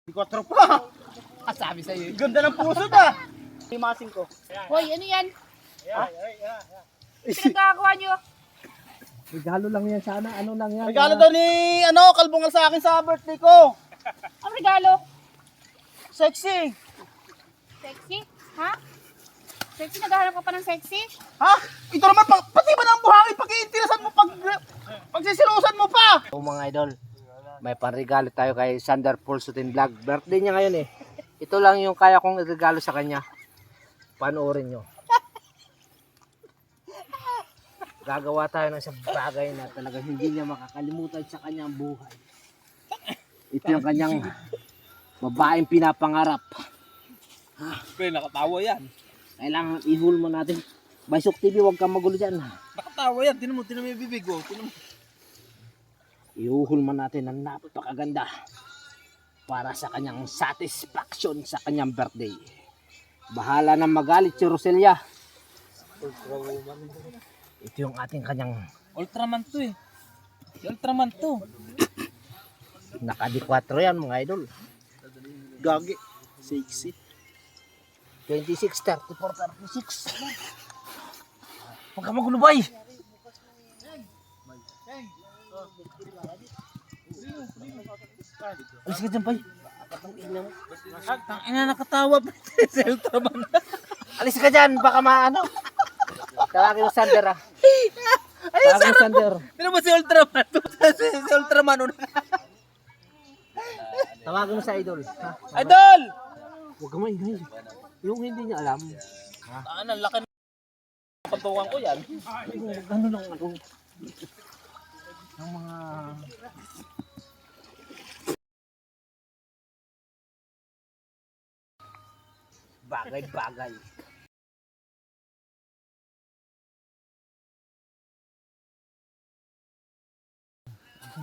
Kwatro pa. Sabi sa'yo. Ganda ng puso ta. Imasing ko. Hoy, ano yan? Pinagkakakuha nyo? Regalo lang yan sana. Ano lang yan? Regalo daw ni Kalbungal sa akin sa birthday ko. Ang regalo? Sexy. Sexy? Ha? Sexy? Naghahanap ka pa ng sexy? Ha? Ito naman, pati ba ng buhangin? Pag-iintirasan mo, pagsisilusan mo pa. O mga idol, may panregalo tayo kay Sander Pulsutin Vlog. Birthday niya ngayon eh. Ito lang yung kaya kong regalo sa kanya. Panoorin nyo. Gagawa tayo ng isang bagay na talagang hindi niya makakalimutan sa kanyang buhay. Ito yung kanyang babaeng pinapangarap. Pre, nakatawa yan. Kailangan ihul mo natin. Baysok TV, huwag kang magulo dyan. Nakatawa yan. Tinan mo yung bibig ko. Ihuhul mo natin ng napakaganda para sa kanyang satisfaction sa kanyang birthday. Bahala na magalit si Roselia. Ito yung ating kanyang Ultraman to eh. Si Ultraman to. naka-D4 yan mga idol. Gagi. Sexy. 26, 34, 36. Huwag ka magulubay. Alis ka dyan, bay. Ina nakatawa pa si Ultraman. Alis ka dyan, baka maano. Tawagin mo Sander ah. Tawagin mo Sander. Tinan mo si Ultraman. Si Ultraman. Tawagin mo sa idol. Ha? Idol! Huwag ka maingay. Yung hindi niya alam. Ang laki ng pagtuwang ko yan. Ano lang ano. Ng mga... bagay-bagay.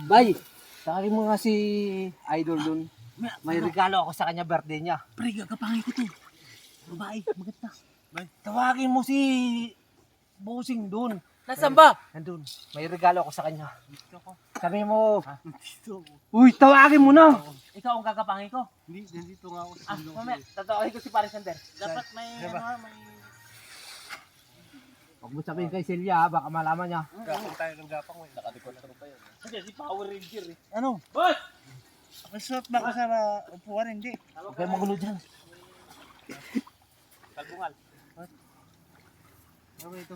Bay, sabi mo nga si Idol dun. May regalo ako sa kanya birthday niya. Pre, gagapangin ko to. Babae, maganda. Tawagin mo si Bossing dun. Nasaan ba? Nandun. May regalo ako sa kanya. Sabi mo, uy, tawagin mo na. Ikaw ang gagapangin ko. Hindi, nandito nga ako sa Mamaya, tatawagin ko si Paris Sander. Dapat may, may... Huwag mo sabihin kay Celia, baka malaman niya. Gapang tayo ng gapang mo. Nakadikot pa yun. Kasi si Power Ranger eh. Ano? Boss! Masuot ba ka sa upuan? Hindi. Huwag kayo magulo dyan. Kalbungal. Ano ito?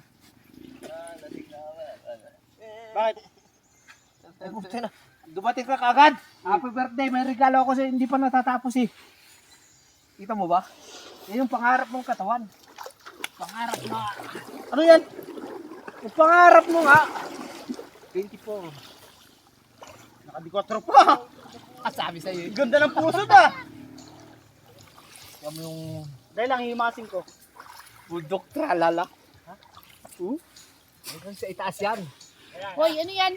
Bakit? Ay, puti na. Dumating ka kagad. Happy birthday. May regalo ako sa'yo. Hindi pa natatapos eh. Kita mo ba? Yan yung pangarap mong katawan. Pangarap na. Ano yan? Yung pangarap mo nga. 24. Nakadikwatro pa. Sabi sa'yo. Ganda ng puso ta. Yan mo yung Dahil lang himasing ko. bulldog tralala. Ha? Hanggang sa itaas yan. Hoy, ano yan?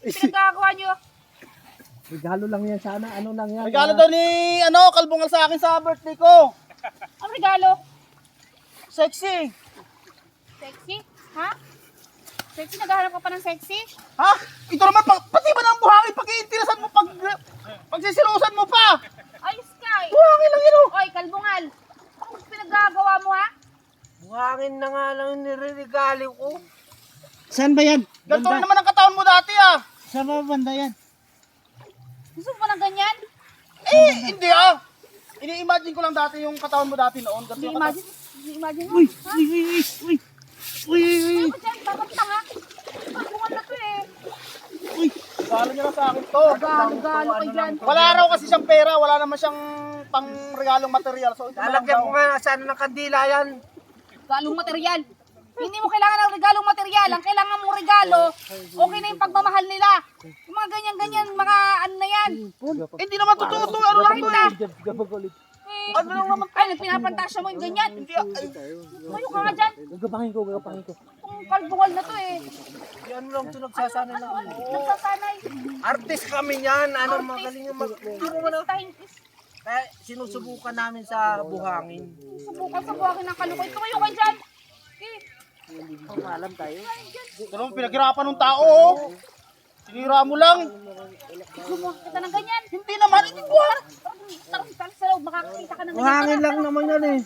Pinagkakakuha nyo? Regalo lang yan sana. Ano lang yan. Regalo daw ni Kalbungal sa akin sa birthday ko. Ang regalo? Sexy. Sexy? Ha? Sexy? Naghahanap ka pa ng sexy? Ha? Ito naman, pati ba ng buhangin? Pag-iintirasan mo, pagsisilusan mo pa. Ayos ka eh. Buhangin lang yun oh. Hoy, Kalbungal. Anong pinagkagawa mo ha? Buhangin na nga lang nire-regalo ko. Saan ba yan? Ganito rin naman ang katawan mo dati ah. Saan ba banda yan? Gusto mo pa ng ganyan? Hindi ah. Ini-imagine ko lang dati yung katawan mo dati noon. Ganito yung katawan. Imagine mo. Uy! Ha? Uy! Uy! Uy! Uy! Uy! Uy! Ano ba dyan? Babagtang ha? Kalbungal na to eh. Regalo niya lang sa akin to. Galo ka dyan. Wala raw kasi siyang pera. Wala naman siyang pang-regalong material. So ito na lang Lalagyan daw. ko nga sana ng kandila yan. Galong material. Hindi mo kailangan ng regalong material. Ang kailangan mong regalo, okay na yung pagmamahal nila. Yung mga ganyan-ganyan, mga ano na yan. Hindi naman totoo to. Ano lang to eh. Eh, Ano lang naman. ay, pinapantasya mo yung ganyan. Mayo ka nga dyan. Gagapangin ko. Itong kalbungal na to eh. Yan lang ito nagsasanay lang. Nagsasanay. Artist kami niyan. Ano, magaling yung magturo mo na. Kaya sinusubukan namin sa buhangin. Subukan sa buhangin ng kalukoy. Tumayo ka dyan. Eh, Alam tayo. Ito naman pinaghirapan ng tao oh. Sinira mo lang. Gumawa kita ng ganyan. Hindi naman, hindi buhangin. Tarong sa loob, makakakita ka ng ganyan. Buhangin lang naman yan eh.